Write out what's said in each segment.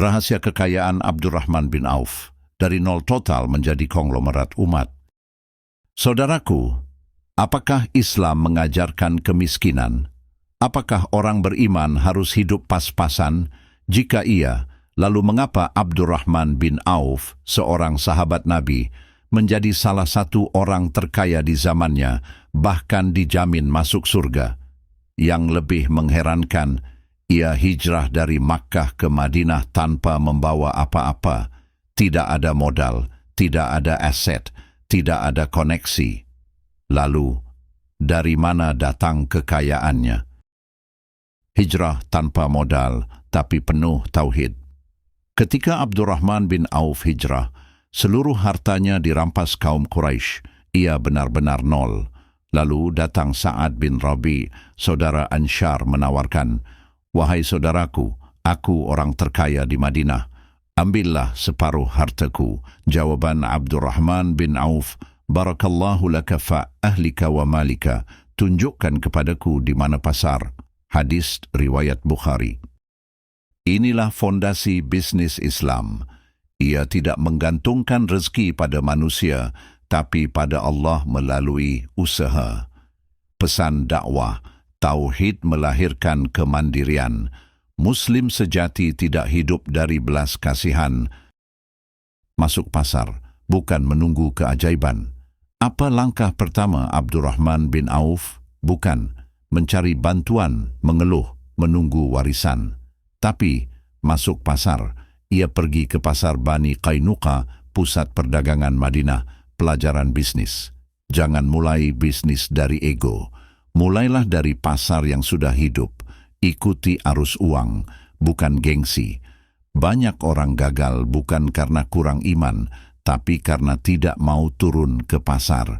Rahasia kekayaan Abdurrahman bin Auf, dari nol total menjadi konglomerat umat. Saudaraku, apakah Islam mengajarkan kemiskinan? Apakah orang beriman harus hidup pas-pasan? Jika iya, lalu mengapa Abdurrahman bin Auf, seorang sahabat Nabi, menjadi salah satu orang terkaya di zamannya, bahkan dijamin masuk surga? Yang lebih mengherankan, ia hijrah dari Makkah ke Madinah tanpa membawa apa-apa. Tidak ada modal, tidak ada aset, tidak ada koneksi. Lalu, dari mana datang kekayaannya? Hijrah tanpa modal, tapi penuh tauhid. Ketika Abdurrahman bin Auf hijrah, seluruh hartanya dirampas kaum Quraisy. Ia benar-benar nol. Lalu datang Sa'ad bin Rabi, saudara Ansyar, menawarkan, "Wahai saudaraku, aku orang terkaya di Madinah. Ambillah separuh hartaku." Jawaban Abdurrahman bin Auf, "Barakallahu laka fa ahlika wa malika." Tunjukkan kepadaku di mana pasar. Hadis riwayat Bukhari. Inilah fondasi bisnis Islam. Ia tidak menggantungkan rezeki pada manusia, tapi pada Allah melalui usaha. Pesan dakwah, tauhid melahirkan kemandirian. Muslim sejati tidak hidup dari belas kasihan. Masuk pasar, bukan menunggu keajaiban. Apa langkah pertama Abdurrahman bin Auf? Bukan mencari bantuan, mengeluh, menunggu warisan. Tapi masuk pasar, ia pergi ke pasar Bani Qainuqa, pusat perdagangan Madinah. Pelajaran bisnis. Jangan mulai bisnis dari ego. Mulailah dari pasar yang sudah hidup. Ikuti arus uang, bukan gengsi. Banyak orang gagal bukan karena kurang iman, tapi karena tidak mau turun ke pasar.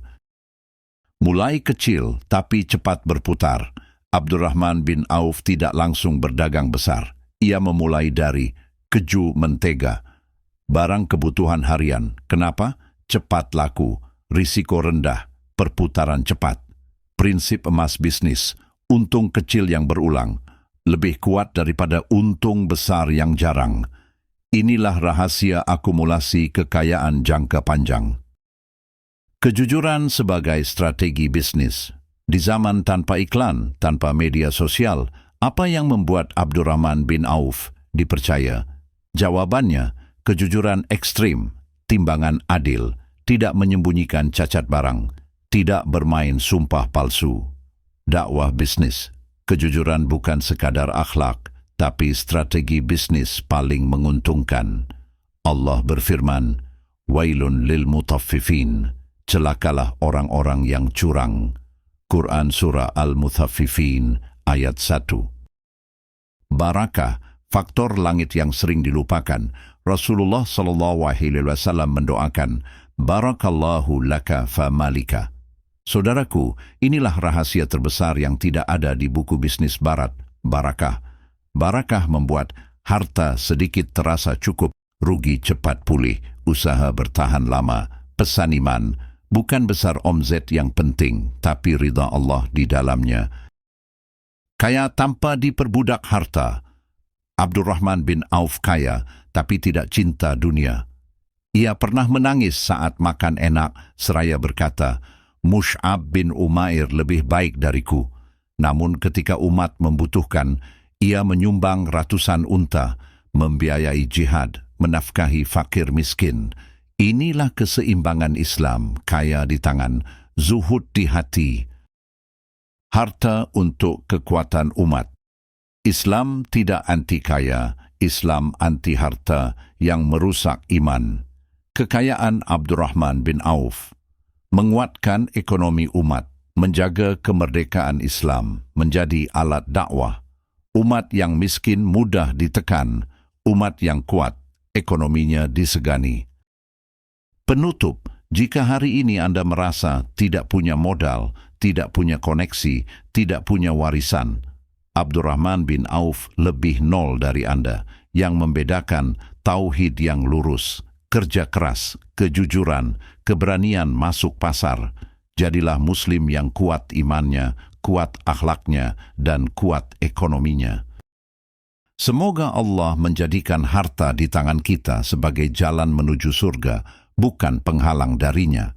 Mulai kecil, tapi cepat berputar. Abdurrahman bin Auf tidak langsung berdagang besar. Ia memulai dari keju mentega, barang kebutuhan harian. Kenapa? Cepat laku, risiko rendah, perputaran cepat. Prinsip emas bisnis, untung kecil yang berulang, lebih kuat daripada untung besar yang jarang. Inilah rahasia akumulasi kekayaan jangka panjang. Kejujuran sebagai strategi bisnis. Di zaman tanpa iklan, tanpa media sosial, apa yang membuat Abdurrahman bin Auf dipercaya? Jawabannya, kejujuran ekstrim, timbangan adil, tidak menyembunyikan cacat barang, tidak bermain sumpah palsu. Dakwah bisnis, kejujuran bukan sekadar akhlak, tapi strategi bisnis paling menguntungkan. Allah berfirman, "Wailun lil mutaffifin." Celakalah orang-orang yang curang. Quran Surah Al-Mutaffifin ayat 1. Barakah, faktor langit yang sering dilupakan. Rasulullah SAW mendoakan, "Barakallahu laka fa malika." Saudaraku, inilah rahasia terbesar yang tidak ada di buku bisnis barat, barakah. Barakah membuat harta sedikit terasa cukup, rugi cepat pulih, usaha bertahan lama. Pesan iman, bukan besar omzet yang penting, tapi ridha Allah di dalamnya. Kaya tanpa diperbudak harta. Abdurrahman bin Auf kaya, tapi tidak cinta dunia. Ia pernah menangis saat makan enak, seraya berkata, "Mus'ab bin Umair lebih baik dariku." Namun ketika umat membutuhkan, ia menyumbang ratusan unta, membiayai jihad, menafkahi fakir miskin. Inilah keseimbangan Islam, kaya di tangan, zuhud di hati. Harta untuk kekuatan umat. Islam tidak anti kaya, Islam anti harta yang merusak iman. Kekayaan Abdurrahman bin Auf menguatkan ekonomi umat, menjaga kemerdekaan Islam, menjadi alat dakwah. Umat yang miskin mudah ditekan, umat yang kuat, ekonominya disegani. Penutup, jika hari ini Anda merasa tidak punya modal, tidak punya koneksi, tidak punya warisan, Abdurrahman bin Auf lebih nol dari Anda. Yang membedakan tauhid yang lurus, kerja keras, kejujuran, keberanian masuk pasar. Jadilah Muslim yang kuat imannya, kuat akhlaknya, dan kuat ekonominya. Semoga Allah menjadikan harta di tangan kita sebagai jalan menuju surga, bukan penghalang darinya.